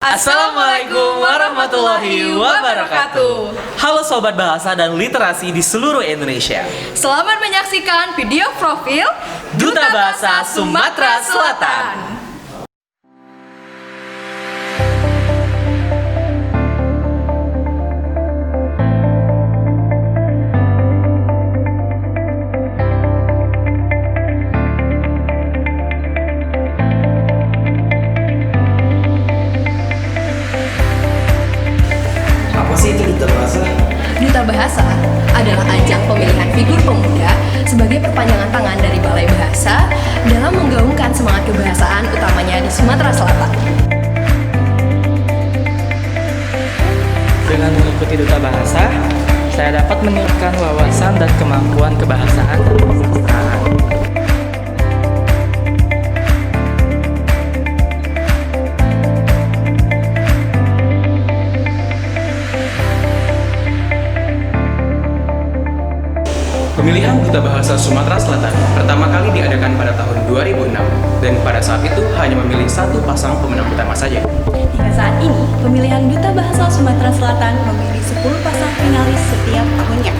Assalamualaikum warahmatullahi wabarakatuh. Halo Sobat Bahasa dan Literasi di seluruh Indonesia. Selamat menyaksikan video profil Duta Bahasa Sumatera Selatan. Apa sih itu Duta Bahasa? Duta Bahasa adalah ajang pemilihan figur pemuda sebagai perpanjangan tangan dari Balai Bahasa dalam menggaungkan semangat kebahasaan utamanya di Sumatera Selatan. Dengan mengikuti Duta Bahasa, saya dapat meningkatkan wawasan dan kemampuan kebahasaan dan kesastraan. Pemilihan Duta Bahasa Sumatera Selatan pertama kali diadakan pada tahun 2006 dan pada saat itu hanya memilih satu pasang pemenang utama saja. Hingga saat ini, pemilihan Duta Bahasa Sumatera Selatan memilih 10 pasang finalis setiap tahunnya.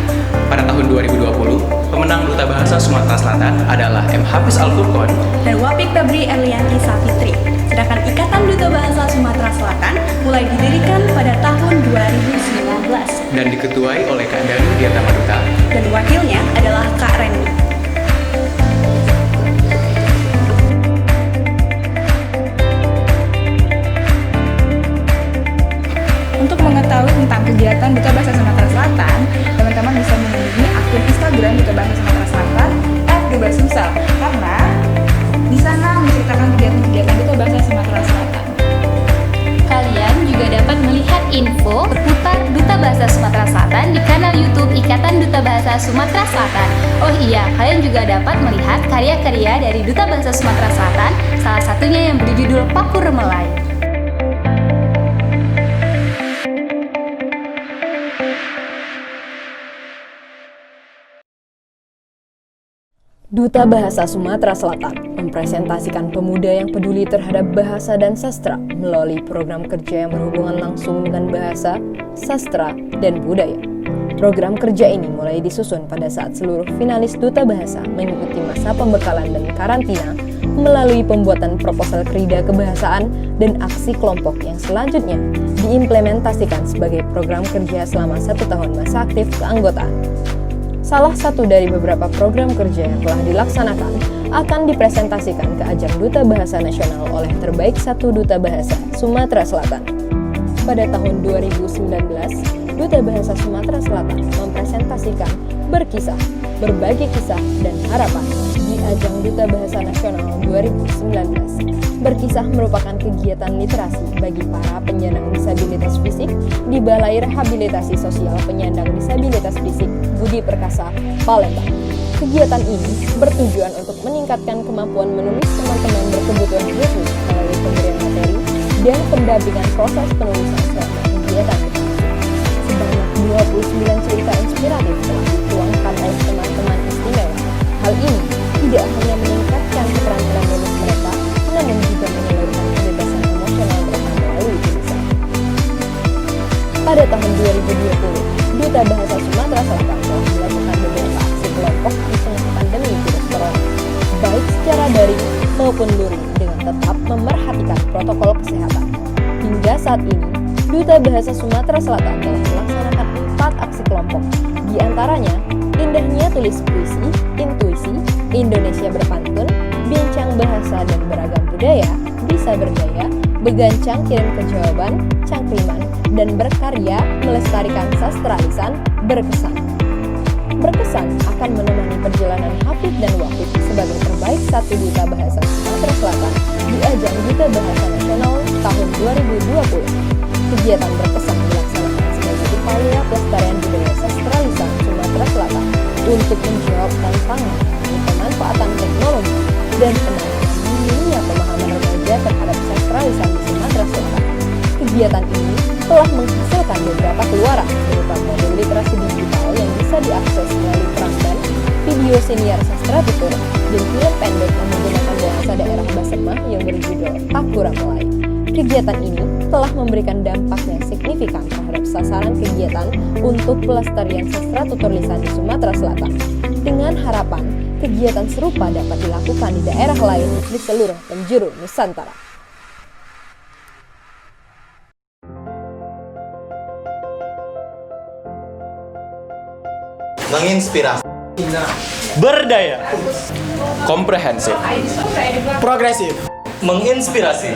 Pada tahun 2020, pemenang Duta Bahasa Sumatera Selatan adalah M. Hafiz Al-Furqon Dan Wapik Febri Elianti Safitri. Sedangkan Ikatan Duta Bahasa Sumatera Selatan mulai didirikan pada tahun 2019. dan diketuai oleh Kak Danu Diatamaduta. Dan wakilnya adalah Kak Reni. Untuk mengetahui tentang kegiatan Duta Bahasa Sumatera Selatan, teman-teman bisa mengunjungi akun Instagram Duta Bahasa Sumatera Selatan @dubasumsel karena di sana menceritakan kegiatan-kegiatan Duta Bahasa Sumatera Selatan. Kalian juga dapat melihat info seputar Duta Bahasa Sumatera Selatan di kanal YouTube Ikatan Duta Bahasa Sumatera Selatan. Oh iya, kalian juga dapat melihat karya-karya dari Duta Bahasa Sumatera Selatan, salah satunya yang berjudul Paku Remelai. Duta Bahasa Sumatera Selatan mempresentasikan pemuda yang peduli terhadap bahasa dan sastra melalui program kerja yang berhubungan langsung dengan bahasa, sastra, dan budaya. Program kerja ini mulai disusun pada saat seluruh finalis Duta Bahasa mengikuti masa pembekalan dan karantina melalui pembuatan proposal kerida kebahasaan dan aksi kelompok yang selanjutnya diimplementasikan sebagai program kerja selama 1 tahun masa aktif keanggotaan. Salah satu dari beberapa program kerja yang telah dilaksanakan akan dipresentasikan ke ajang Duta Bahasa Nasional oleh terbaik 1 Duta Bahasa Sumatera Selatan. Pada tahun 2019, Duta Bahasa Sumatera Selatan mempresentasikan Berkisah, Berbagi Kisah dan Harapan di ajang Duta Bahasa Nasional 2019. Berkisah merupakan kegiatan literasi bagi para penyandang disabilitas fisik di Balai Rehabilitasi Sosial Penyandang Disabilitas Fisik Budi Perkasa, Palembang. Kegiatan ini bertujuan untuk meningkatkan kemampuan menulis teman-teman berkebutuhan khusus melalui pemberian materi dan pendampingan proses penulisan selama kegiatan berlangsung. Sebanyak 29 cerita inspiratif telah dituangkan oleh teman-teman istimewa. Hal ini tidak hanya meningkatkan keterampilan menulis mereka, namun juga menyalurkan kebebasan emosional mereka melalui tulisan. Pada tahun 2020, Duta Bahasa Sumatera Selatan telah melakukan beberapa aksi kelompok di tengah pandemi virus corona, baik secara daring maupun luring dengan tetap memerhatikan protokol kesehatan. Hingga saat ini, Duta Bahasa Sumatera Selatan telah melaksanakan 4 aksi kelompok, di antaranya Indahnya Tulis Puisi, Intuisi, Indonesia Berpantun, Bincang Bahasa dan Beragam Budaya, Bisa Berdaya, Begancang Kirim ke Jawaban, Cangkriman, dan Berkarya Melestarikan Sastra Lisan, Berkesan. Berkesan akan menemani perjalanan Hafid dan Wafid sebagai terbaik 1 Duta Bahasa Sumatera Selatan di ajang Duta Bahasa Nasional tahun 2020. Kegiatan Berkesan dilaksanakan sebagai upaya pelestarian budaya sastra lisan Sumatera Selatan untuk menjawab tantangan pemanfaatan teknologi dan penanganan minimnya pemahaman remaja terhadap sastra lisan di Sumatera Selatan. Kegiatan ini telah menghasilkan beberapa keluaran berupa modul literasi digital yang bisa diakses melalui peramban, video senior sastra tutur, dan film pendek yang menggunakan bahasa daerah Basemah yang berjudul Paku Remelai. Kegiatan ini telah memberikan dampak yang signifikan terhadap sasaran kegiatan untuk pelestarian sastra tutur lisan di Sumatera Selatan. Dengan harapan, kegiatan serupa dapat dilakukan di daerah lain di seluruh penjuru Nusantara. Menginspirasi. Berdaya, Komprehensif. Progresif. menginspirasi.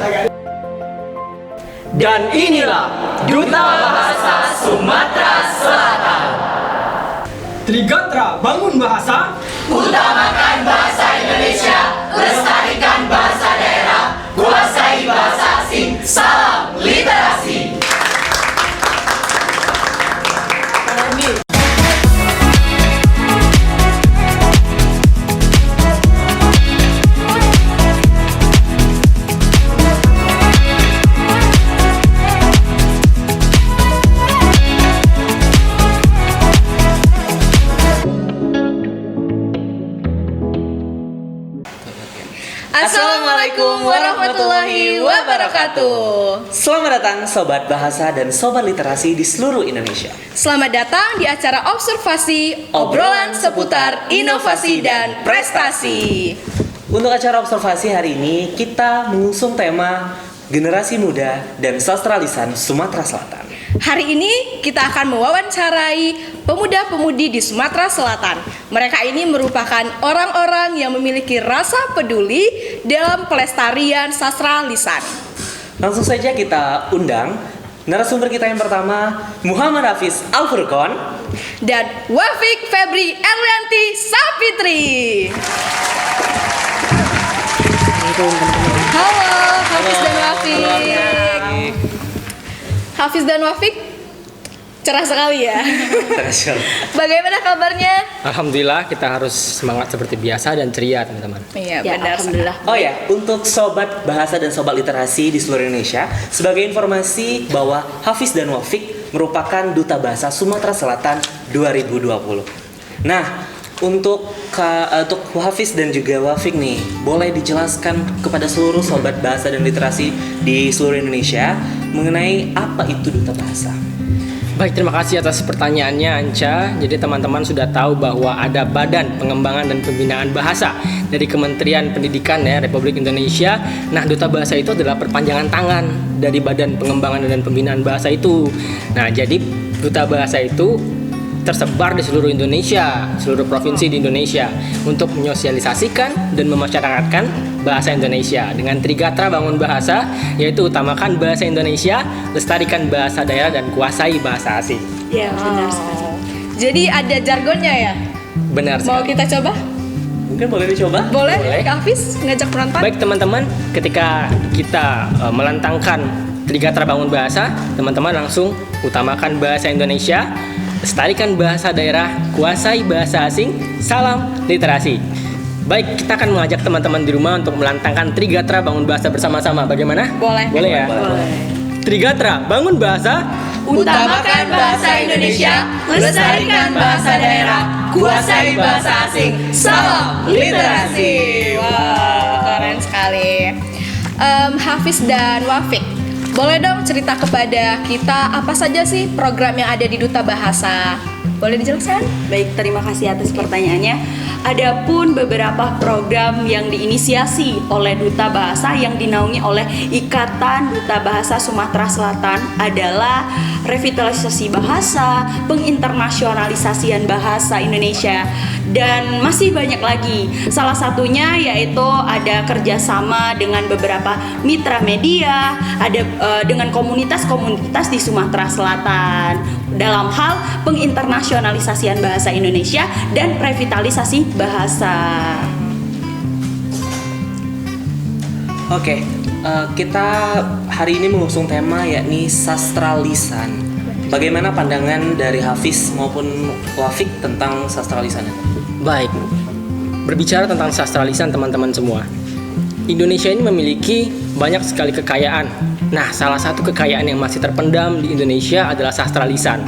Dan inilah Duta Bahasa Sumatera Selatan. Trigatra bangun bahasa. Utamakan bahasa Indonesia, lestarikan bahasa daerah, kuasai bahasa asing. Salam literasi. Assalamualaikum warahmatullahi wabarakatuh. Selamat datang Sobat Bahasa dan Sobat Literasi di seluruh Indonesia. Selamat datang di acara observasi obrolan seputar inovasi dan prestasi. Untuk acara observasi hari ini, kita mengusung tema Generasi Muda dan Sastra Lisan Sumatera Selatan. Hari ini kita akan mewawancarai pemuda-pemudi di Sumatera Selatan. Mereka ini merupakan orang-orang yang memiliki rasa peduli dalam pelestarian sastra lisan. Langsung saja kita undang narasumber kita yang pertama, Muhammad Hafiz Al-Furqon Dan Wafik Febri Erlianti Sapitri. Halo Hafiz dan Wafik. Hafiz dan Wafik, cerah sekali ya. Bagaimana kabarnya? Alhamdulillah, kita harus semangat seperti biasa dan ceria, teman-teman. Iya, benar. Alhamdulillah. Oh ya, untuk Sobat Bahasa dan Sobat Literasi di seluruh Indonesia, sebagai informasi bahwa Hafiz dan Wafik merupakan Duta Bahasa Sumatera Selatan 2020. Nah, untuk Hafiz dan juga Wafik nih, boleh dijelaskan kepada seluruh Sobat Bahasa dan Literasi di seluruh Indonesia mengenai apa itu Duta Bahasa? Baik, terima kasih atas pertanyaannya, Anca. Jadi teman-teman sudah tahu bahwa ada Badan Pengembangan dan Pembinaan Bahasa dari Kementerian Pendidikan ya, Republik Indonesia. Nah, Duta Bahasa itu adalah perpanjangan tangan dari Badan Pengembangan dan Pembinaan Bahasa itu. Nah, jadi Duta Bahasa itu tersebar di seluruh Indonesia, seluruh provinsi di Indonesia untuk menyosialisasikan dan memasyarakatkan bahasa Indonesia dengan Trigatra Bangun Bahasa, yaitu utamakan bahasa Indonesia, lestarikan bahasa daerah dan kuasai bahasa asing. Ya, benar sekali. Jadi ada jargonnya ya? Benar Mau sekali. kita coba? Mungkin boleh dicoba? Boleh? Boleh. Kak Hafiz ngajak penonton? Baik teman-teman, ketika kita melantangkan Trigatra Bangun Bahasa, teman-teman langsung utamakan bahasa Indonesia, lestarikan bahasa daerah, kuasai bahasa asing, salam literasi. Baik, kita akan mengajak teman-teman di rumah untuk melantangkan Trigatra Bangun Bahasa bersama-sama. Bagaimana? Boleh. Boleh ya? Boleh. Trigatra Bangun Bahasa, Utamakan bahasa Indonesia, lestarikan bahasa daerah, kuasai bahasa asing, salam literasi. Wow, keren sekali. Hafiz dan Wafik, boleh dong cerita kepada kita apa saja sih program yang ada di Duta Bahasa? Boleh dijelaskan? Baik, terima kasih atas pertanyaannya. Adapun beberapa program yang diinisiasi oleh Duta Bahasa yang dinaungi oleh Ikatan Duta Bahasa Sumatera Selatan adalah revitalisasi bahasa, penginternasionalisasian bahasa Indonesia, dan masih banyak lagi. Salah satunya yaitu ada kerjasama dengan beberapa mitra media, ada dengan komunitas-komunitas di Sumatera Selatan dalam hal penginternasionalisasian bahasa Indonesia dan revitalisasi bahasa. Oke, kita hari ini mengusung tema yakni sastra lisan. Bagaimana pandangan dari Hafiz maupun Wafik tentang sastra lisan? baik. Berbicara tentang sastra lisan teman-teman semua, Indonesia ini memiliki banyak sekali kekayaan. Nah, salah satu kekayaan yang masih terpendam di Indonesia adalah sastra lisan.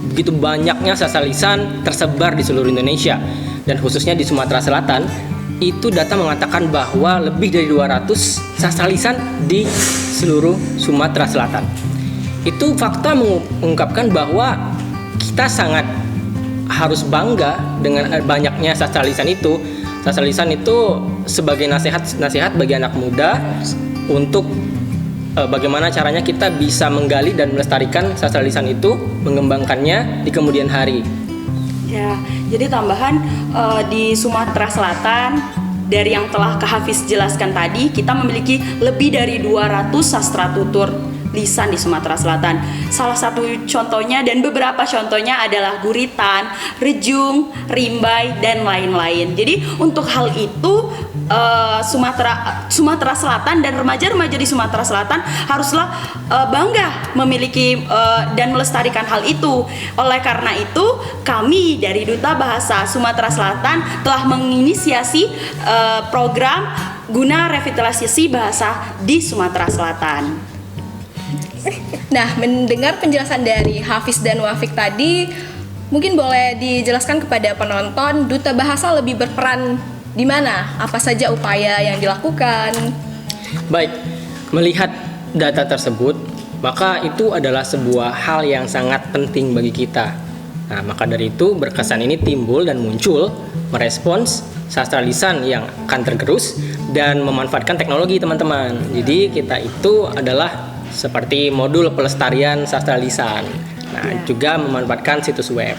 Begitu banyaknya sastra lisan tersebar di seluruh Indonesia, dan khususnya di Sumatera Selatan, itu data mengatakan bahwa lebih dari 200 sastra lisan di seluruh Sumatera Selatan. Itu fakta mengungkapkan bahwa kita sangat harus bangga dengan banyaknya sastra lisan itu. Sastra lisan itu sebagai nasihat bagi anak muda untuk bagaimana caranya kita bisa menggali dan melestarikan sastra lisan itu, mengembangkannya di kemudian hari. Ya, jadi tambahan di Sumatera Selatan dari yang telah Kak Hafiz jelaskan tadi, kita memiliki lebih dari 200 sastra tutur lisan di Sumatera Selatan. Salah satu contohnya dan beberapa contohnya adalah guritan, rejung, rimbai, dan lain-lain. Jadi untuk hal itu Sumatera Selatan dan remaja-remaja di Sumatera Selatan haruslah bangga memiliki dan melestarikan hal itu. Oleh karena itu, kami dari Duta Bahasa Sumatera Selatan telah menginisiasi program guna revitalisasi bahasa di Sumatera Selatan. Nah, mendengar penjelasan dari Hafiz dan Wafik tadi, mungkin boleh dijelaskan kepada penonton Duta Bahasa lebih berperan di mana? Apa saja upaya yang dilakukan? Baik, melihat data tersebut, maka itu adalah sebuah hal yang sangat penting bagi kita. Nah, maka dari itu Berkesan ini timbul dan muncul merespons sastra lisan yang akan tergerus dan memanfaatkan teknologi, teman-teman. Jadi kita itu adalah seperti modul pelestarian sastra lisan. Nah, juga memanfaatkan situs web.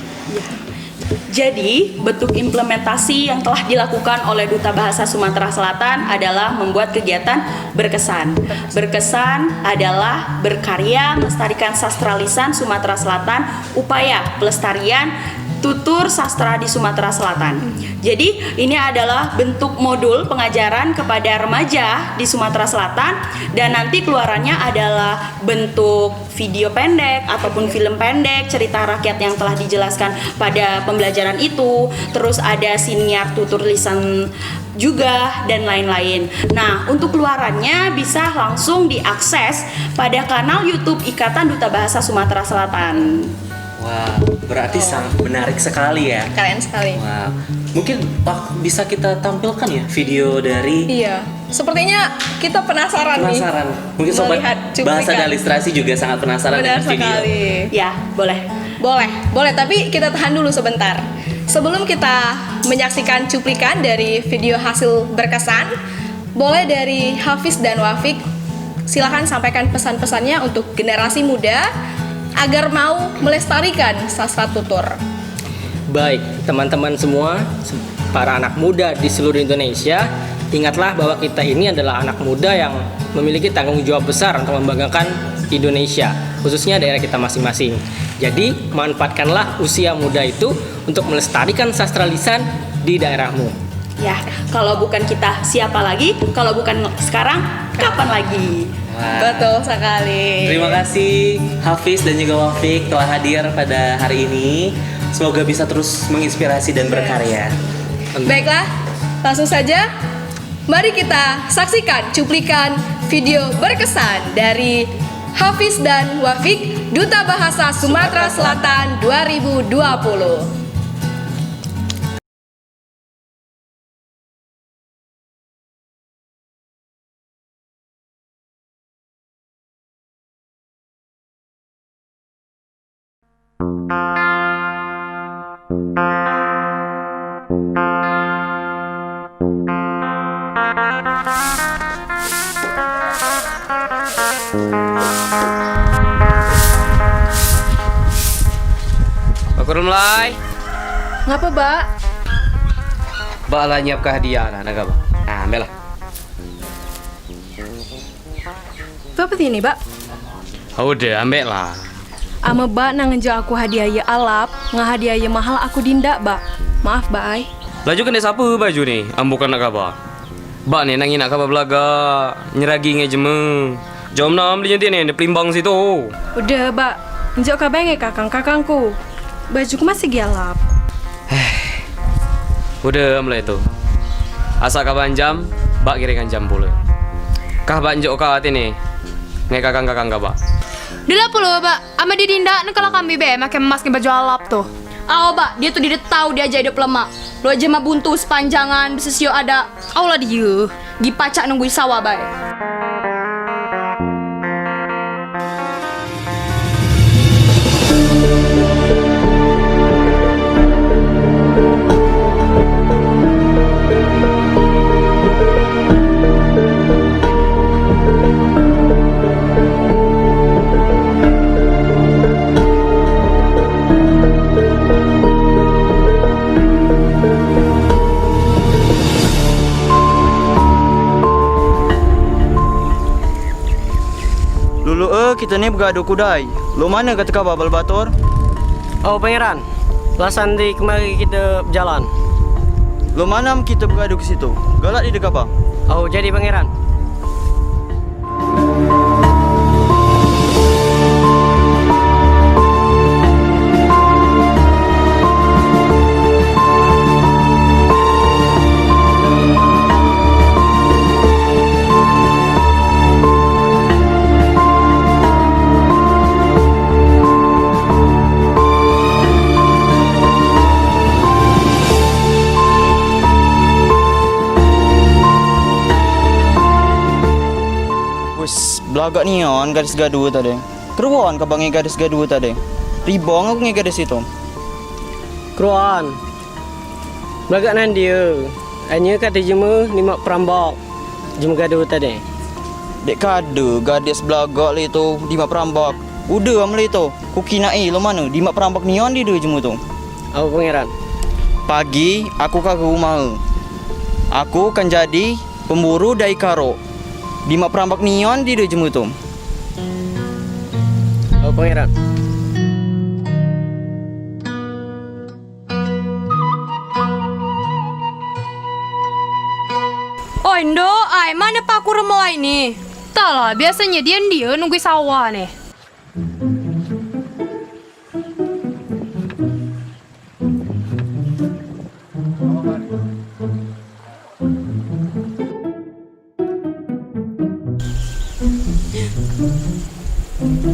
Jadi, bentuk implementasi yang telah dilakukan oleh Duta Bahasa Sumatera Selatan adalah membuat kegiatan berkesan. Berkesan adalah berkarya melestarikan sastra lisan Sumatera Selatan, upaya pelestarian tutur sastra di Sumatera Selatan. Jadi ini adalah bentuk modul pengajaran kepada remaja di Sumatera Selatan dan nanti keluarannya adalah bentuk video pendek ataupun film pendek cerita rakyat yang telah dijelaskan pada pembelajaran itu. Terus ada siniar tutur lisan juga dan lain-lain. Nah, untuk keluarannya bisa langsung diakses pada kanal YouTube Ikatan Duta Bahasa Sumatera Selatan. Wow, berarti sangat menarik sekali ya. Keren sekali. Wow, mungkin bisa kita tampilkan ya video dari. Iya, sepertinya kita penasaran nih. Mungkin sobat bahasa dan literasi juga sangat penasaran dengan video. Sekali. Ya, Boleh. Tapi kita tahan dulu sebentar. Sebelum kita menyaksikan cuplikan dari video hasil berkesan, boleh dari Hafiz dan Wafik silakan sampaikan pesan-pesannya untuk generasi muda agar mau melestarikan sastra tutur. Baik, teman-teman semua, para anak muda di seluruh Indonesia, ingatlah bahwa kita ini adalah anak muda yang memiliki tanggung jawab besar untuk membanggakan Indonesia, khususnya daerah kita masing-masing. Jadi, manfaatkanlah usia muda itu untuk melestarikan sastra lisan di daerahmu. Ya, kalau bukan kita, siapa lagi? Kalau bukan sekarang, kapan lagi? Wow. Betul sekali. Terima kasih Hafiz dan juga Wafik telah hadir pada hari ini. Semoga bisa terus menginspirasi dan berkarya. Baiklah, langsung saja mari kita saksikan cuplikan video berkesan dari Hafiz dan Wafik, Duta Bahasa Sumatera Selatan 2020. Kurang mulai. Ngapa, Mbak? Mbak lah nyiapkan hadiah lah, naga Mbak. Nah, ambil lah. Itu apa ini, Mbak? Udah, ambil lah. Ama Mbak nang ngejo aku hadiah ya alap, ngahadiah ya mahal aku dinda, Mbak. Maaf, Mbak ai. Laju kan siapa baju nih? Ambukan nak kabar. Mbak nih nangin nak kabar belaga, nyeragi ngejeme. Jom nam dia nih, pelimbang situ. Udah, Mbak. Ngejo kabenge kakang-kakangku. Bajuku masih gelap. Udah mulai tu. Asa kaban jam, Mbak kirakan jam pula. Kah Mbak njok kau hati nih? Ngai kakang-kakang kah Mbak? Dila puluh, Mbak. Ama di dinda, kalau kami be, makai emas ke baju alap tuh. Aw, Mbak, dia tuh tahu dia aja hidup lemak. Lo aja mah buntu sepanjangan besesio ada. Allah dia. Gi pacak nungguin sawah bae. Kita ni bergaduh kudai. Lo mana kata khabar Balbator? Oh pangeran, lasan di kemari kita berjalan. Lo mana kita bergaduh ke situ? Galak di dekat apa? Oh jadi pangeran. Belagak ni on gadis gaduh tadi. Keruan ke bangi gadis gaduh tadi. Ribong aku ngi gadis itu. Keruan. Belagak nan dia. Hanya kata jema 5 perambak. Jema gaduh tadi. Dek kade gadis belagak li tu 5 perambak. Udah amli tu. Ku kinai lo mana 5 perambak ni on di dia jemu tu. Oh pangeran. Pagi aku ke rumah. Aku kan jadi pemburu dai karo. 5 perambak neon di dia jemu tu. Oh pangeran. Oi Ndo, ai mana Pak Kuremlai ni? Tak lah, biasanya dia nunggu sawah nih.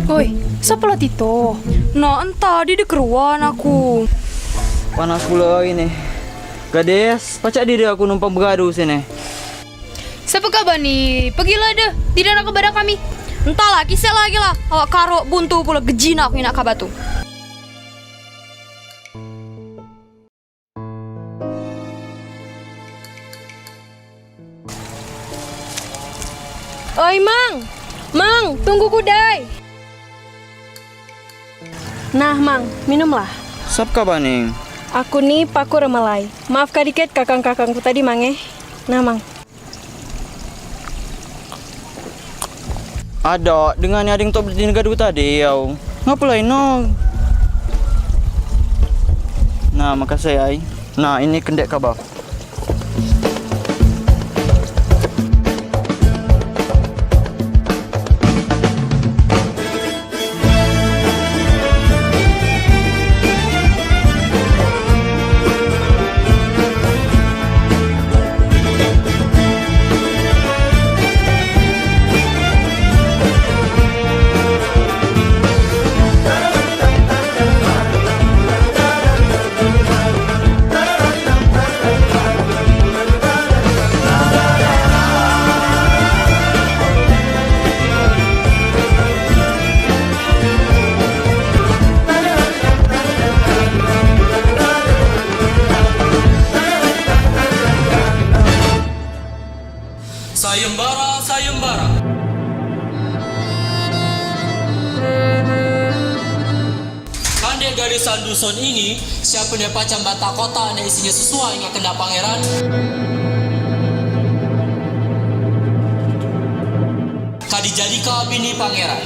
Oi, siapa lo Tito? No, entah dia keruan aku. Panas pula ini. Gadis, pacak diri aku numpang bergaduh sini. Siapa kabar nih? Pergilah deh, tidak nak kepada kami. Entahlah, kisah lagi lah. Awak karo buntu pula gejina aku nak kabar tu. Oi Mang, Mang, tunggu kudai. Nah Mang, minumlah. Sap kabar ni? Aku nih Pak Kuremlai. Maafkan dikit kakang-kakangku tadi Mang Nah Mang. Ada, dengan yang top di gaduh tadi yau. Ngapa lain no? Nah, makasih ai. Nah, ini kendek kabar. Sayembara, sayembara. Kande garisan dusun ini, siapa dia pacang bata kota yang isinya sesuai dengan kehendak pangeran. Kadi jadi kau bini pangeran.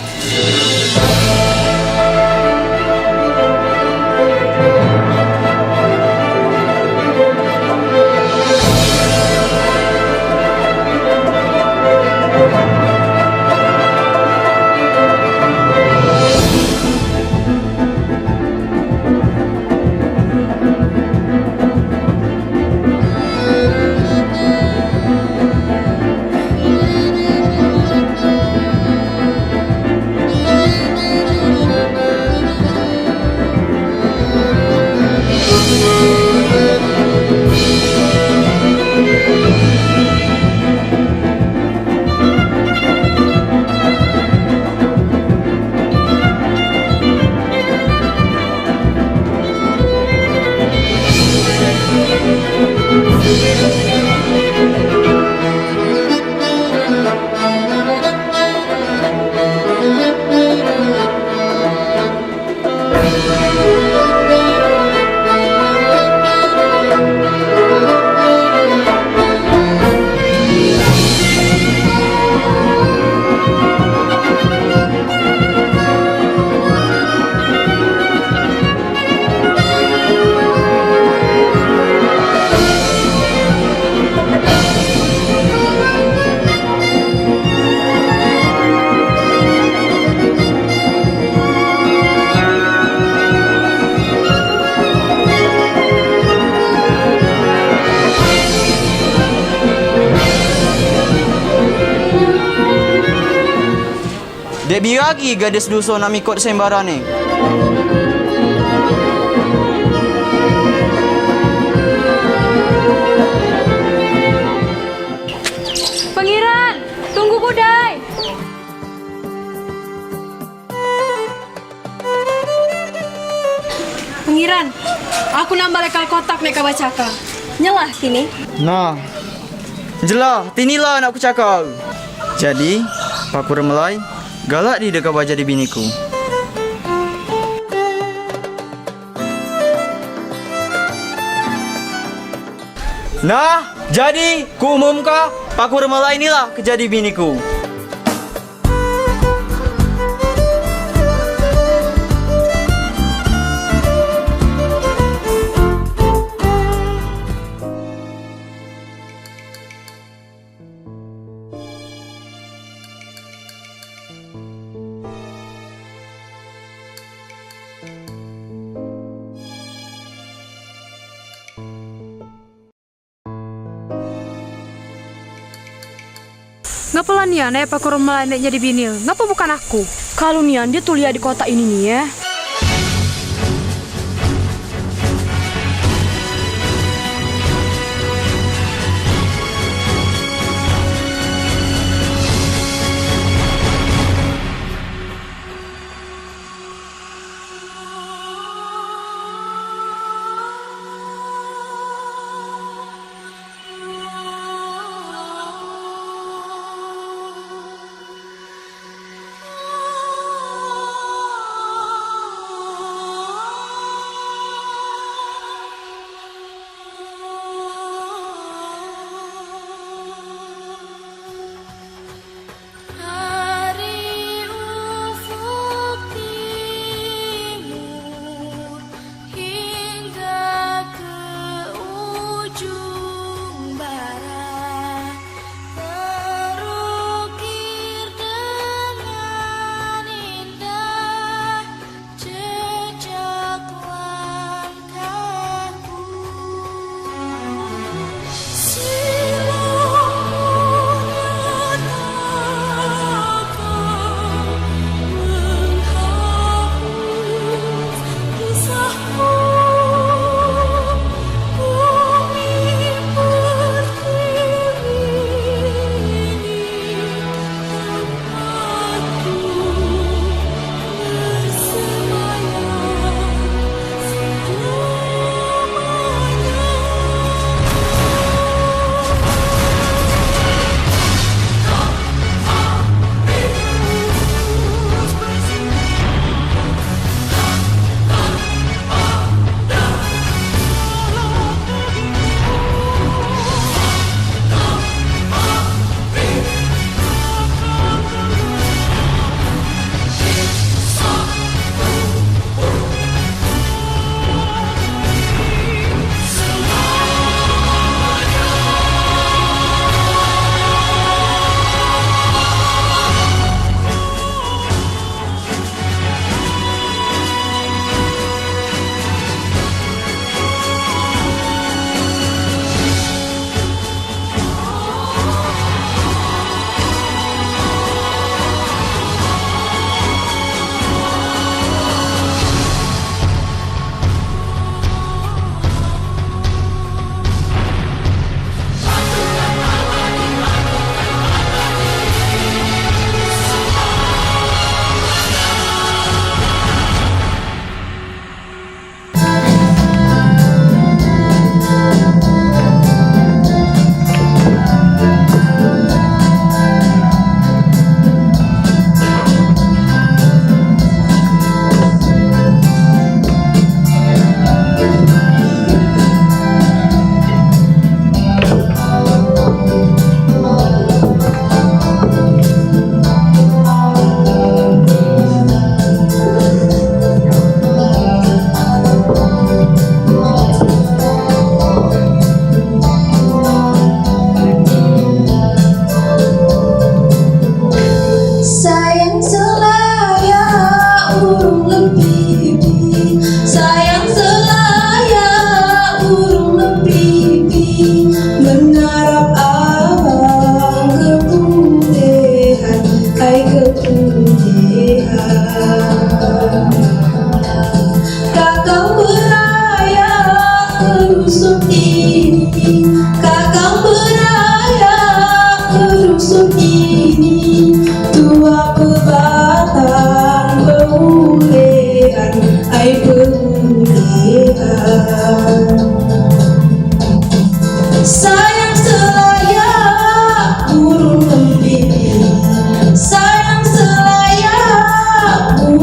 Lebih lagi gadis dusun nak ikut sembarane. Pangeran, tunggu kudai. Pangeran, aku nambah lekal kotak nek kabacaka. Nyelah kini. Nah, jelah, tinilah nak aku cakap. Jadi, Paku Remelai galak di dekat baca di biniku. Nah, jadi ku umumkan Paku Remelai inilah kejadi biniku. Ngapa lah Nian Paku Remelai nek jadi binil? Ngapa bukan aku? Kalau Nian dia tuh lihat di kota ini nih ya.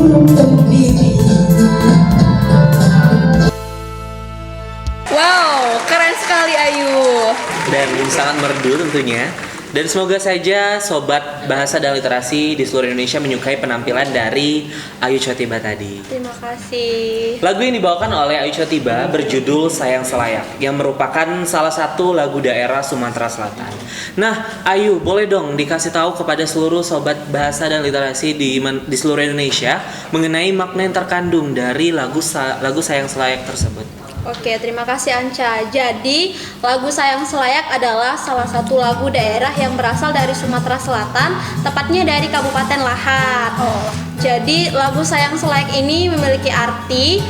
Wow, keren sekali Ayu. Dan sangat merdu tentunya. Dan semoga saja sobat bahasa dan literasi di seluruh Indonesia menyukai penampilan dari Ayu Chotiba tadi. Terima kasih. Lagu yang dibawakan oleh Ayu Chotiba berjudul Sayang Selayak, yang merupakan salah satu lagu daerah Sumatera Selatan. Nah, Ayu, boleh dong dikasih tahu kepada seluruh sobat bahasa dan literasi di seluruh Indonesia mengenai makna yang terkandung dari lagu Sayang Selayak tersebut. Oke, terima kasih Anca. Jadi, lagu Sayang Selayak adalah salah satu lagu daerah yang berasal dari Sumatera Selatan, tepatnya dari Kabupaten Lahat. Jadi, lagu Sayang Selayak ini memiliki arti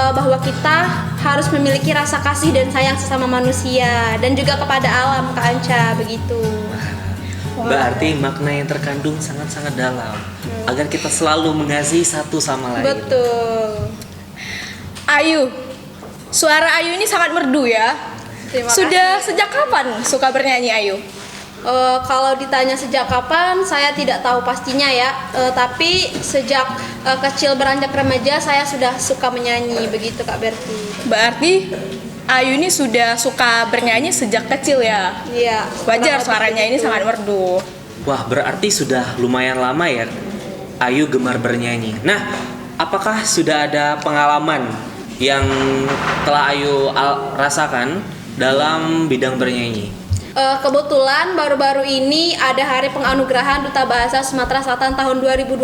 bahwa kita harus memiliki rasa kasih dan sayang sesama manusia dan juga kepada alam, Kak Anca, begitu. Berarti makna yang terkandung sangat-sangat dalam agar kita selalu mengasihi satu sama lain. Betul. Ayu, suara Ayu ini sangat merdu ya. Sudah sejak kapan suka bernyanyi Ayu? Kalau ditanya sejak kapan, saya tidak tahu pastinya ya. Tapi sejak kecil beranjak remaja, saya sudah suka menyanyi, begitu Kak Berti. Berarti Ayu ini sudah suka bernyanyi sejak kecil ya? Iya. Wajar suaranya ini sangat merdu. Wah, berarti sudah lumayan lama ya Ayu gemar bernyanyi. Nah, apakah sudah ada pengalaman yang telah Ayu rasakan dalam bidang bernyanyi? Kebetulan baru-baru ini ada Hari Penganugerahan Duta Bahasa Sumatera Selatan tahun 2020.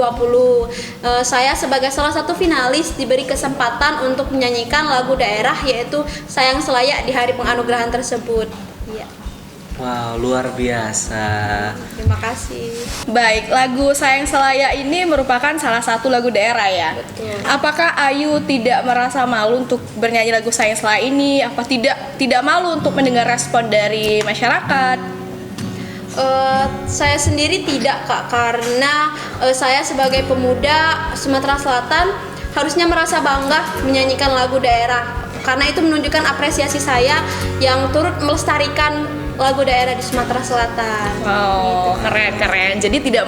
Saya sebagai salah satu finalis diberi kesempatan untuk menyanyikan lagu daerah yaitu Sayang Selayak di Hari Penganugerahan tersebut. Iya. Wow, luar biasa. Terima kasih. Baik, lagu Sayang Selayak ini merupakan salah satu lagu daerah ya? Betul. Apakah Ayu tidak merasa malu untuk bernyanyi lagu Sayang Selayak ini? Apa tidak malu untuk mendengar respon dari masyarakat? Saya sendiri tidak Kak, karena saya sebagai pemuda Sumatera Selatan harusnya merasa bangga menyanyikan lagu daerah, karena itu menunjukkan apresiasi saya yang turut melestarikan lagu daerah di Sumatera Selatan. Wow, keren. Jadi tidak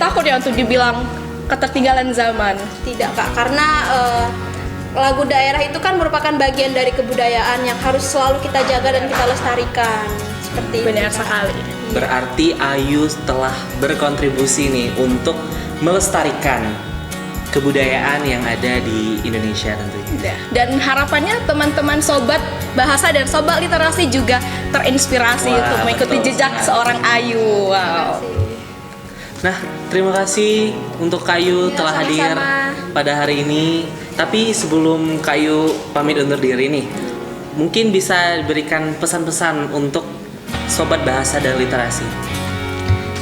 takut ya untuk dibilang ketertinggalan zaman? Tidak Kak, karena lagu daerah itu kan merupakan bagian dari kebudayaan yang harus selalu kita jaga dan kita lestarikan. Seperti benar itu, sekali. Berarti Ayu telah berkontribusi nih untuk melestarikan kebudayaan yang ada di Indonesia tentunya. Dan harapannya teman-teman sobat bahasa dan sobat literasi juga terinspirasi untuk mengikuti jejak seorang Ayu. Wow. Nah, terima kasih untuk Kayu telah hadir pada hari ini. Tapi sebelum Kayu pamit undur diri nih, mungkin bisa berikan pesan-pesan untuk sobat bahasa dan literasi.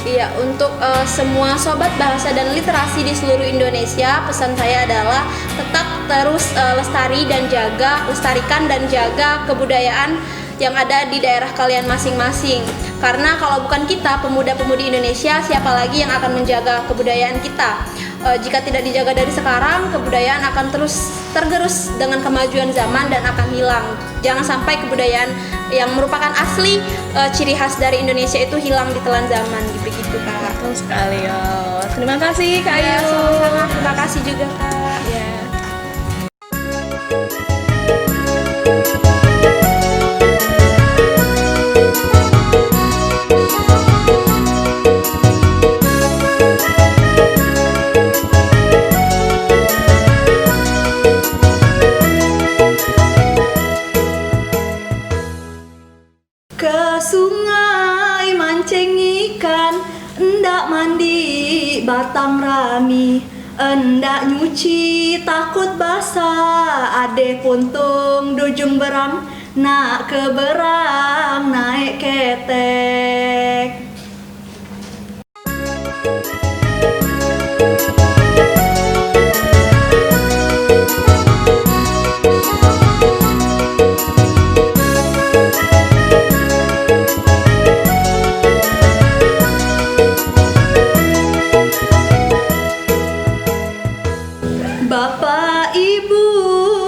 Iya, untuk semua sobat bahasa dan literasi di seluruh Indonesia, pesan saya adalah tetap terus lestarikan dan jaga kebudayaan yang ada di daerah kalian masing-masing. Karena kalau bukan kita, pemuda-pemudi Indonesia, siapa lagi yang akan menjaga kebudayaan kita? Jika tidak dijaga dari sekarang, kebudayaan akan terus tergerus dengan kemajuan zaman dan akan hilang. Jangan sampai kebudayaan yang merupakan asli ciri khas dari Indonesia itu hilang di telan zaman, begitu Kak. Betul sekali ya. Terima kasih Kak Ayu. Sama-sama. Terima kasih juga Kak. Ya. Ke sungai mancing ikan, endak mandi batang rami, endak nyuci takut basah, ade puntung dujung beram, nak ke berang naik ketek. Bapak Ibu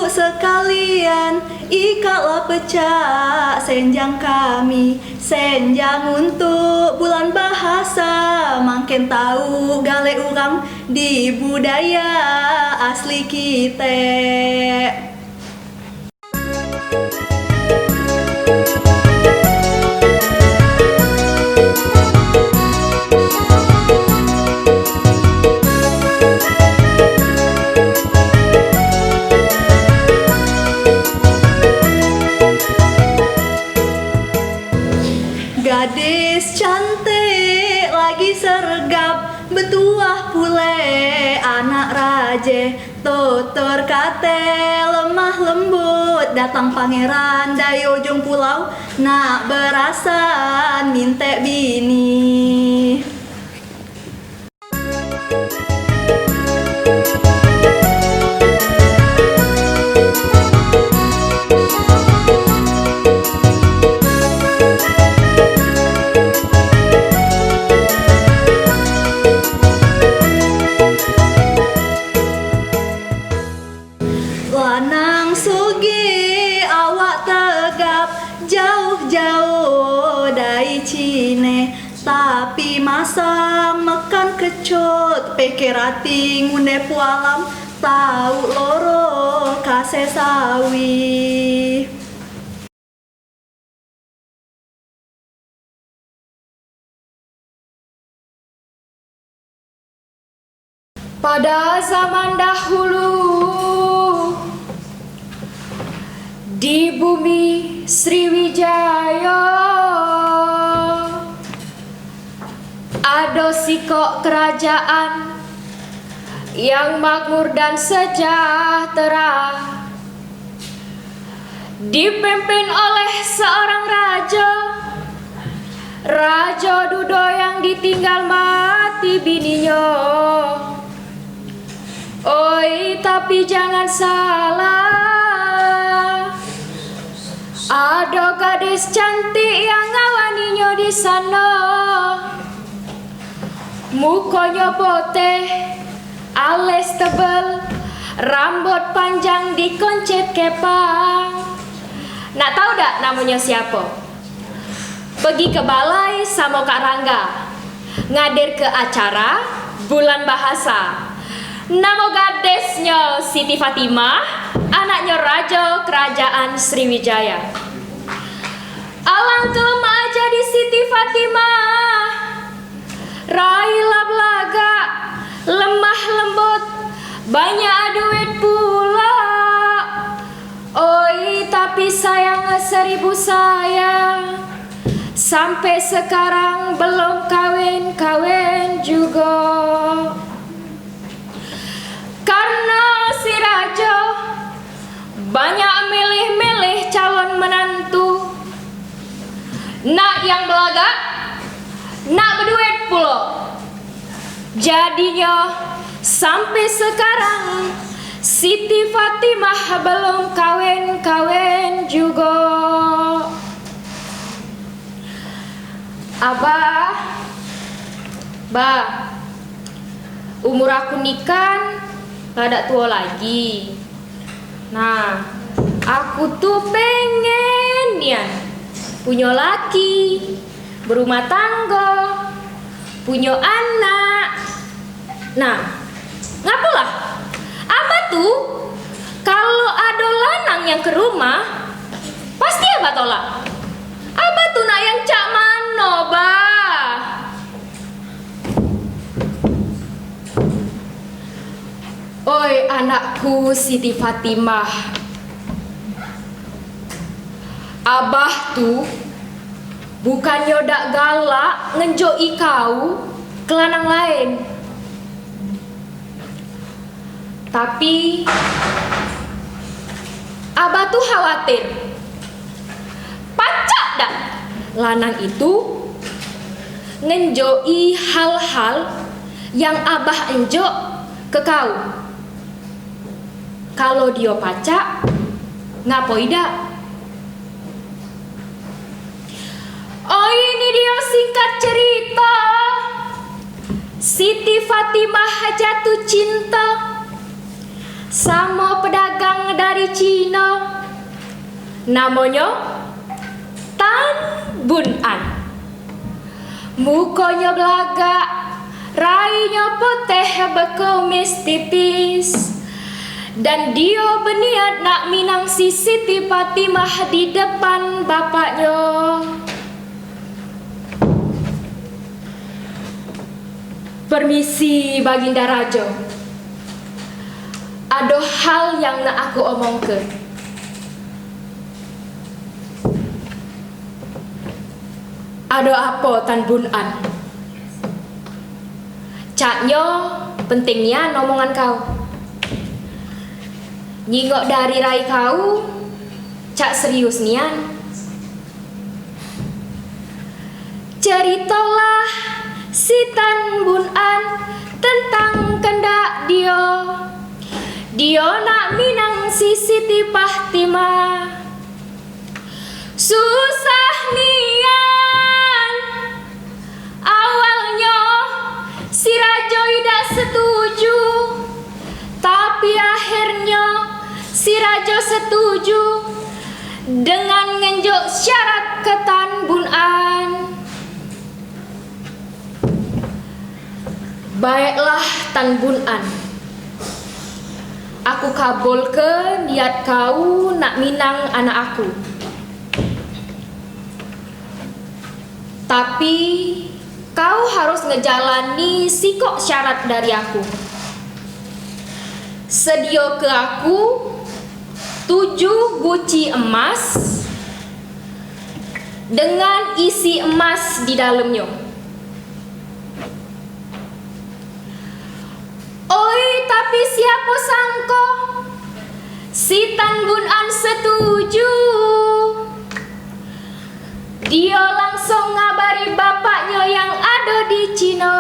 sekalian, ikatlah pecah senjang kami, senjang untuk bulan bahasa, makin tahu gale urang di budaya asli kita. Gadis cantik lagi sergap, betuah pule anak raje. Tutur kate lemah lembut, datang pangeran dari ujung pulau, nak berasan minta bini. Lanang sugi awak tegap, jauh-jauh dari Cine, tapi masa makan kecut, pikir hati ngunde pualam, tahu loro kase sawi. Pada zaman dahulu di bumi Sriwijaya ada sikok kerajaan yang makmur dan sejahtera, dipimpin oleh seorang raja, Raja Dudo yang ditinggal mati bininya. Oi, tapi jangan salah, ada gadis cantik yang ngawaninya di sana. Mukanya putih, alis tebal, rambut panjang dikoncet kepang. Nak tahu dak namanya siapa? Pergi ke balai sama Kak Rangga, ngadir ke acara Bulan Bahasa. Nama gadisnya Siti Fatimah, anaknya Raja Kerajaan Sriwijaya. Alangkah aja di Siti Fatimah, railah belaga, lemah lembut, banyak duit pula. Oi, tapi sayang 1000 sayang, sampai sekarang belum kawin-kawin juga. Karena si raja banyak milih-milih calon menantu, nak yang belaga, nak berduit pula. Jadinya sampai sekarang Siti Fatimah belum kawin-kawin juga. Abah, bah, umur aku nikah rada tua lagi. Nah, aku tuh pengen ya punya laki, berumah tangga, punya anak. Nah, ngapalah? Abah tuh kalau ada lanang yang ke rumah, pasti abah tolak. Abah tuh nak yang cak mano, bah? Oi anakku Siti Fatimah, Abah tuh bukannya dak galak ngenjoi kau ke lanang lain, tapi Abah tuh khawatir pacak dak lanang itu ngenjoi hal-hal yang Abah enjok ke kau. Kalau dia pacak, ngapoi dak? Oh, ini dia singkat cerita. Siti Fatimah jatuh cinta sama pedagang dari Cina, namanya Tan Bun An. Mukanya belagak, Rainya putih berkumis tipis, dan dia berniat nak minang si Siti Fatimah di depan bapaknya. Permisi Baginda Raja, ada hal yang nak aku omongkan. Ada apa Tan Bun An? Caknya pentingnya omongan kau. Nyingok dari rai kau, cak serius nian. Ceritalah si Tan Bun An tentang kendak dia. Dia nak minang si Siti Fatimah. Susah nian. Awalnya si Rajo tidak setuju, tapi akhirnya si Rajo setuju dengan ngenjuk syarat ke Tan Bun An. Baiklah Tan Bun An, aku kabulkan niat kau nak minang anak aku. Tapi kau harus ngejalani sikok syarat dari aku. Sedia ke aku 7 guci emas dengan isi emas di dalamnya. Oi, tapi siapa sangka si Tan Bun An setuju. Dia langsung ngabari bapaknya yang ada di Cina.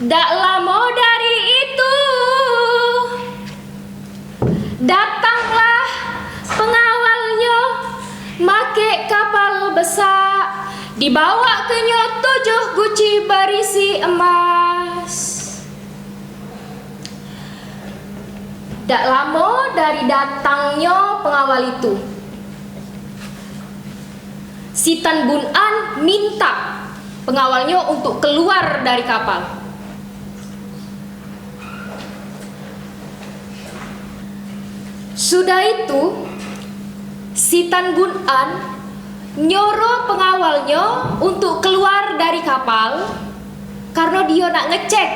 Dak lama dari itu datanglah pengawalnya make kapal besar, dibawa ke nyo 7 guci berisi emas. Dak lama dari datangnya pengawal itu, si Tan Bun An minta pengawalnya untuk keluar dari kapal. Sudah itu, si Tan Bun An nyuruh pengawalnya untuk keluar dari kapal karena dia nak ngecek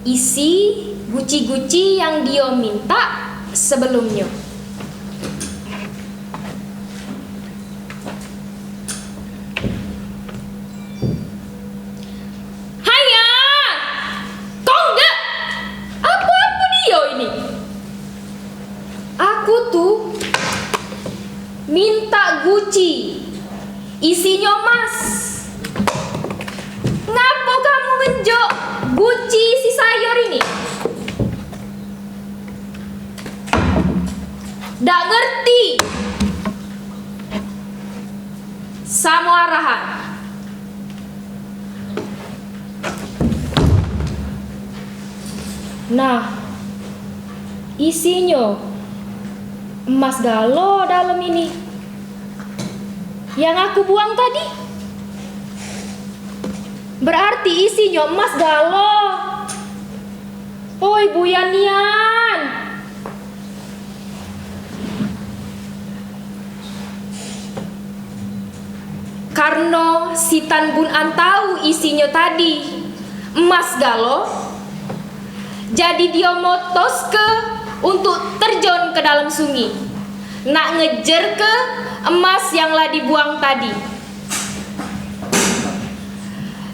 isi guci-guci yang dia minta sebelumnya. Minta guci isinya emas. Ngapa kamu ngenjok guci si sayur ini? Dak ngerti sama arahan. Nah, isinya emas galo dalam ini yang aku buang tadi. Berarti isinya emas galo. Oi Buyanian, karena si Tan Bun An tahu isinya tadi emas galo, jadi dia motos untuk terjun ke dalam sungai, nak ngejar ke emas yang lah dibuang tadi.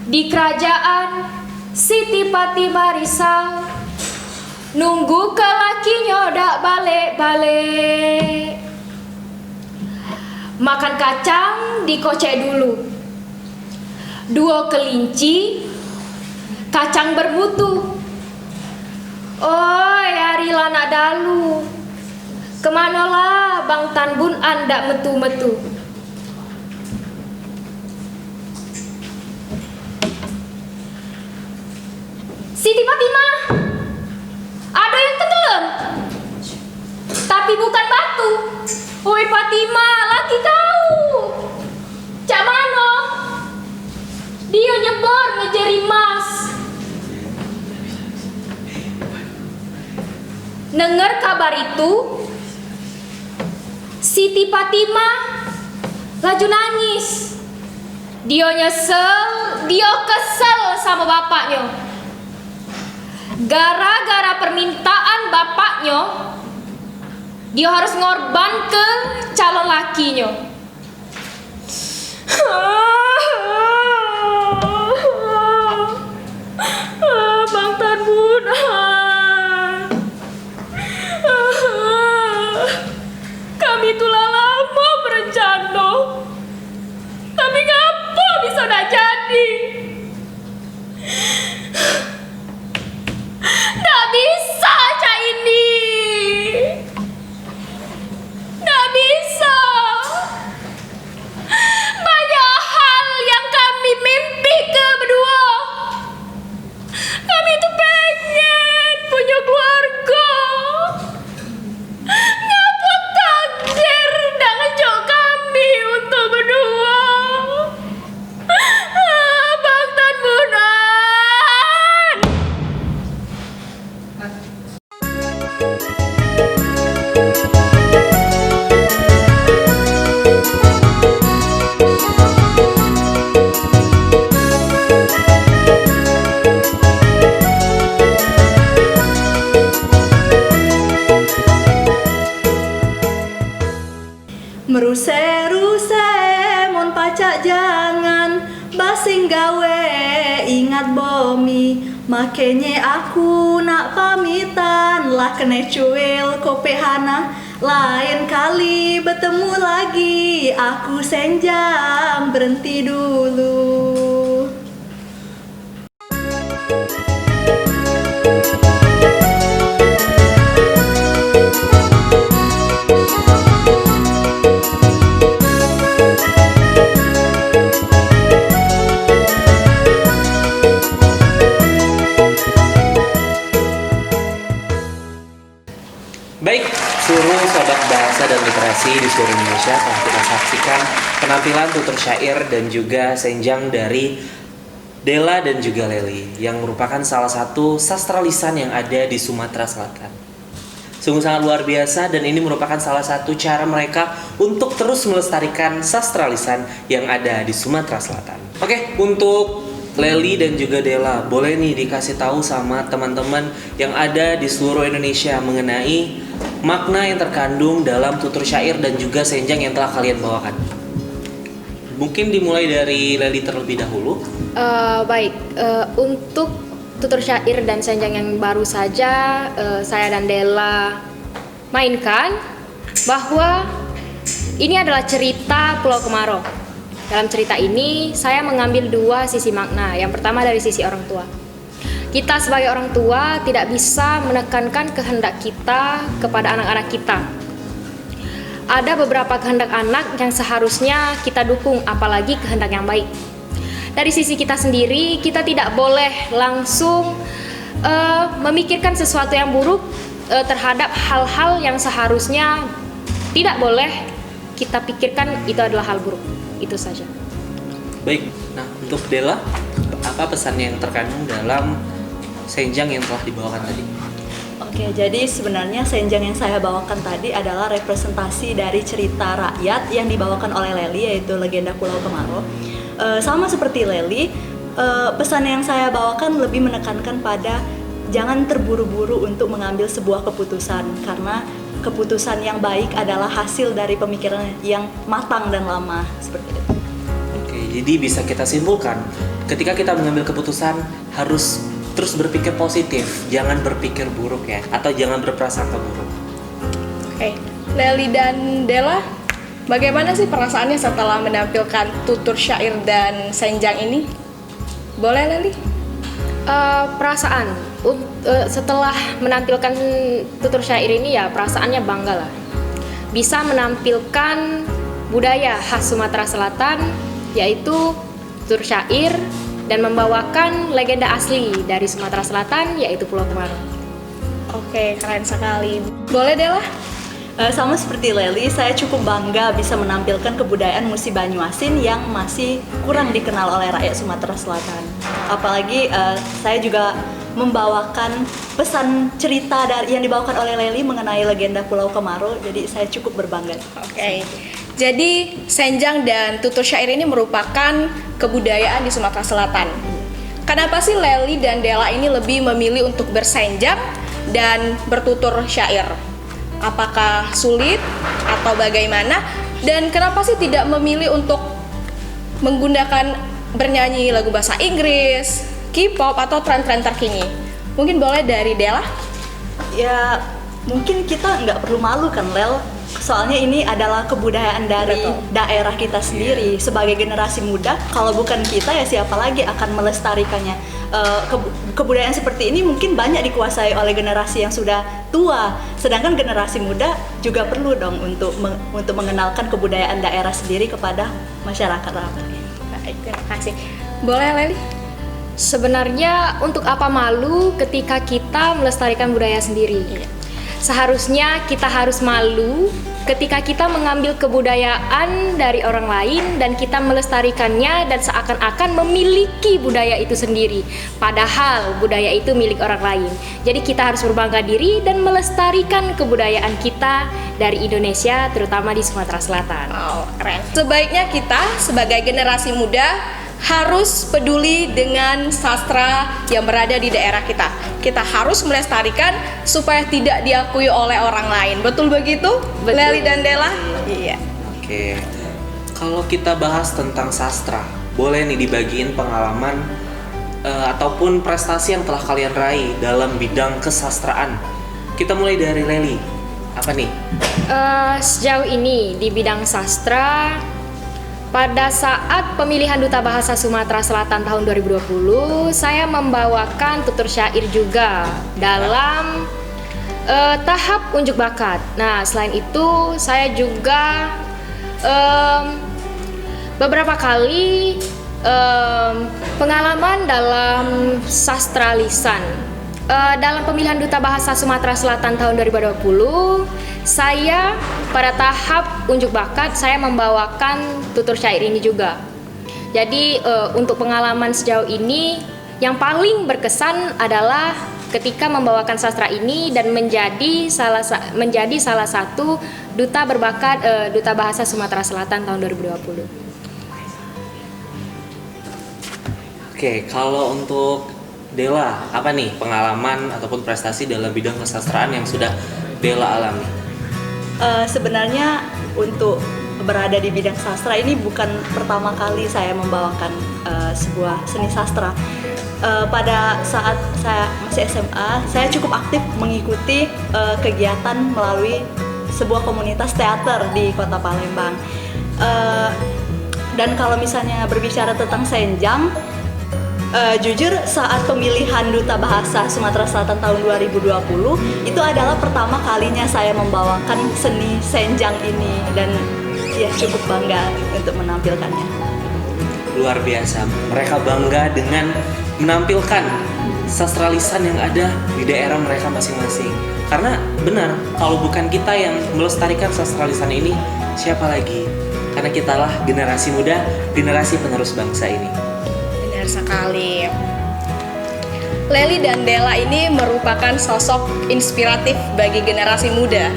Di kerajaan Siti Fatimah risau, nunggu ke lakinya dak balik-balik. Makan kacang dikocek dulu, 2 kelinci kacang bermutu. Oi, harilah nak dalu. Kemanalah Bang Tan Bun An dak metu-metu. Siti Fatimah, ada yang tenggelam, tapi bukan batu. Oi Fatimah, laki kau. Cak mana? Dia nyebar jerimas. Dengar kabar itu, Siti Fatimah laju nangis. Dia nyesel, dia kesel sama bapaknya. Gara-gara permintaan bapaknya, dia harus ngorban ke calon lakinya. Bang Tan Bunda, kami telah lama berencana, tapi ngapa bisa tak jadi? Tak bisa cak ini, tak bisa. Banyak hal yang kami mimpi ke berdua. Kami tuh pengen punya keluarga. Ngapa takdir dah ngejok kami untuk berdua? Bang Tan Bunan. Meruse-ruse mon pacak jangan basing gawe ingat bomi. Makanya aku nak pamitan lah kene cuil kopehana. Lain kali bertemu lagi aku senjang berhenti dulu. Baik, seluruh sobat bahasa dan literasi di seluruh Indonesia telah kita saksikan penampilan tutur syair dan juga senjang dari Della dan juga Leli yang merupakan salah satu sastra lisan yang ada di Sumatera Selatan. Sungguh sangat luar biasa dan ini merupakan salah satu cara mereka untuk terus melestarikan sastra lisan yang ada di Sumatera Selatan. Oke, untuk Leli dan juga Della, boleh nih dikasih tahu sama teman-teman yang ada di seluruh Indonesia mengenai makna yang terkandung dalam tutur syair dan juga senjang yang telah kalian bawakan. Mungkin dimulai dari Leli terlebih dahulu. Untuk tutur syair dan senjang yang baru saja saya dan Della mainkan, bahwa ini adalah cerita Pulau Kemarau. Dalam cerita ini saya mengambil dua sisi makna. Yang pertama dari sisi orang tua. Kita sebagai orang tua tidak bisa menekankan kehendak kita kepada anak-anak kita. Ada beberapa kehendak anak yang seharusnya kita dukung, apalagi kehendak yang baik. Dari sisi kita sendiri, kita tidak boleh langsung memikirkan sesuatu yang buruk terhadap hal-hal yang seharusnya tidak boleh kita pikirkan itu adalah hal buruk. Itu saja. Baik, nah untuk Della, apa pesan yang terkandung dalam senjang yang telah dibawakan tadi? Oke, jadi sebenarnya senjang yang saya bawakan tadi adalah representasi dari cerita rakyat yang dibawakan oleh Leli, yaitu Legenda Pulau Kemarau. Sama seperti Leli, pesan yang saya bawakan lebih menekankan pada jangan terburu-buru untuk mengambil sebuah keputusan, karena keputusan yang baik adalah hasil dari pemikiran yang matang dan lama, seperti itu. Oke, jadi bisa kita simpulkan, ketika kita mengambil keputusan harus terus berpikir positif, jangan berpikir buruk ya, atau jangan berprasangka buruk. Oke, Leli dan Della, bagaimana sih perasaannya setelah menampilkan tutur syair dan senjang ini? Boleh Leli? Perasaan setelah menampilkan tutur syair ini ya perasaannya bangga lah. Bisa menampilkan budaya khas Sumatera Selatan, yaitu tutur syair, dan membawakan legenda asli dari Sumatera Selatan, yaitu Pulau Kemarau. Oke, keren sekali. Boleh Della? Sama seperti Leli, saya cukup bangga bisa menampilkan kebudayaan Musi Banyuasin yang masih kurang dikenal oleh rakyat Sumatera Selatan. Apalagi saya juga membawakan pesan cerita yang dibawakan oleh Leli mengenai legenda Pulau Kemaro, jadi saya cukup berbangga. Oke. Jadi senjang dan tutur syair ini merupakan kebudayaan di Sumatera Selatan. Kenapa sih Leli dan Della ini lebih memilih untuk bersenjang dan bertutur syair? Apakah sulit atau bagaimana? Dan kenapa sih tidak memilih untuk menggunakan bernyanyi lagu bahasa Inggris, K-pop atau tren-tren terkini? Mungkin boleh dari Della? Ya, mungkin kita nggak perlu malu kan, Lel? Soalnya ini adalah kebudayaan dari daerah kita sendiri. Sebagai generasi muda, kalau bukan kita ya siapa lagi akan melestarikannya? Kebudayaan seperti ini mungkin banyak dikuasai oleh generasi yang sudah tua, sedangkan generasi muda juga perlu dong untuk mengenalkan kebudayaan daerah sendiri kepada masyarakat. Baik, terima kasih. Boleh Leli? Sebenarnya untuk apa malu ketika kita melestarikan budaya sendiri? Seharusnya kita harus malu ketika kita mengambil kebudayaan dari orang lain dan kita melestarikannya dan seakan-akan memiliki budaya itu sendiri. Padahal budaya itu milik orang lain. Jadi kita harus berbangga diri dan melestarikan kebudayaan kita dari Indonesia, terutama di Sumatera Selatan. Oh, keren. Sebaiknya kita sebagai generasi muda harus peduli dengan sastra yang berada di daerah kita. Kita harus melestarikan supaya tidak diakui oleh orang lain. Betul begitu, Leli dan Della? Iya. Oke. Kalau kita bahas tentang sastra, boleh nih dibagiin pengalaman ataupun prestasi yang telah kalian raih dalam bidang kesastraan. Kita mulai dari Leli. Apa nih? Sejauh ini di bidang sastra, pada saat pemilihan Duta Bahasa Sumatera Selatan tahun 2020, saya membawakan tutur syair juga dalam tahap unjuk bakat. Nah, selain itu saya juga beberapa kali pengalaman dalam sastra lisan. Dalam pemilihan Duta Bahasa Sumatera Selatan tahun 2020, saya pada tahap unjuk bakat saya membawakan tutur syair ini juga. Jadi untuk pengalaman sejauh ini yang paling berkesan adalah ketika membawakan sastra ini dan menjadi salah satu duta berbakat Duta Bahasa Sumatera Selatan tahun 2020. Oke, kalau untuk Della, apa nih pengalaman ataupun prestasi dalam bidang kesastraan yang sudah Della alami? Sebenarnya untuk berada di bidang sastra ini bukan pertama kali saya membawakan sebuah seni sastra. Pada saat saya masih SMA, saya cukup aktif mengikuti kegiatan melalui sebuah komunitas teater di Kota Palembang. Dan kalau misalnya berbicara tentang senjang, jujur saat pemilihan Duta Bahasa Sumatera Selatan tahun 2020 itu adalah pertama kalinya saya membawakan seni senjang ini dan ya cukup bangga untuk menampilkannya. Luar biasa, mereka bangga dengan menampilkan sastra lisan yang ada di daerah mereka masing-masing. Karena benar, kalau bukan kita yang melestarikan sastra lisan ini, siapa lagi? Karena kitalah generasi muda, generasi penerus bangsa ini. Benar sekali. Leli dan Della ini merupakan sosok inspiratif bagi generasi muda.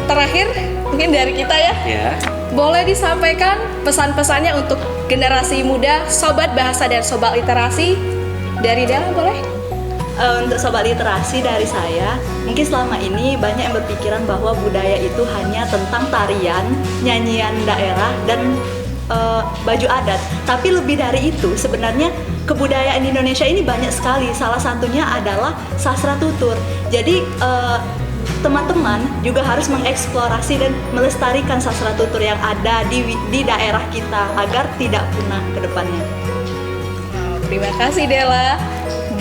Terakhir, mungkin dari kita ya. Boleh disampaikan pesan-pesannya untuk generasi muda, sobat bahasa dan sobat literasi. Dari Della boleh? Untuk sobat literasi dari saya, mungkin selama ini banyak yang berpikiran bahwa budaya itu hanya tentang tarian, nyanyian daerah, dan baju adat. Tapi lebih dari itu, sebenarnya kebudayaan Indonesia ini banyak sekali. Salah satunya adalah sastra tutur. Jadi teman-teman juga harus mengeksplorasi dan melestarikan sastra tutur yang ada di daerah kita agar tidak punah ke depannya. Terima kasih Della.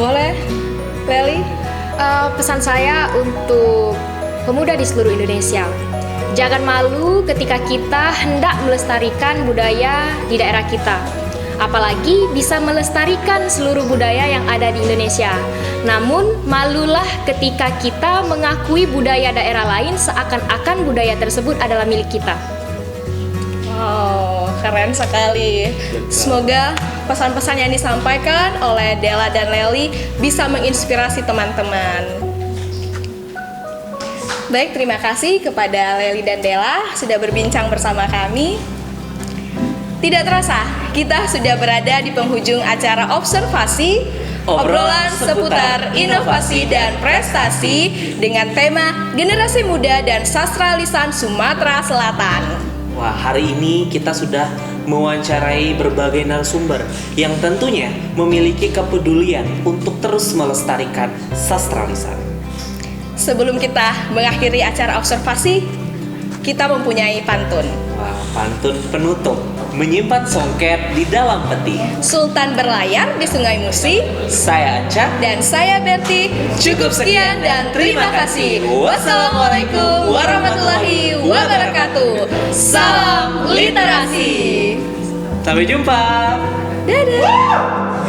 Boleh Leli? Pesan saya untuk pemuda di seluruh Indonesia, jangan malu ketika kita hendak melestarikan budaya di daerah kita. apalagi bisa melestarikan seluruh budaya yang ada di Indonesia. Namun, malulah ketika kita mengakui budaya daerah lain seakan-akan budaya tersebut adalah milik kita. Wow, keren sekali. Semoga pesan-pesan yang disampaikan oleh Della dan Leli bisa menginspirasi teman-teman. Baik, terima kasih kepada Leli dan Della sudah berbincang bersama kami. Tidak terasa, kita sudah berada di penghujung acara observasi, obrolan seputar inovasi dan prestasi dengan tema Generasi Muda dan Sastra Lisan Sumatera Selatan. Wah, hari ini kita sudah mewawancarai berbagai narasumber yang tentunya memiliki kepedulian untuk terus melestarikan sastra lisan. Sebelum kita mengakhiri acara observasi, kita mempunyai pantun. Wah, pantun penutup. Menyimpan songket di dalam peti. Sultan berlayar di Sungai Musi. Saya Anca. Dan saya Berti. Cukup sekian dan terima kasih. Wassalamualaikum warahmatullahi wabarakatuh. Salam literasi. Sampai jumpa. Dadah.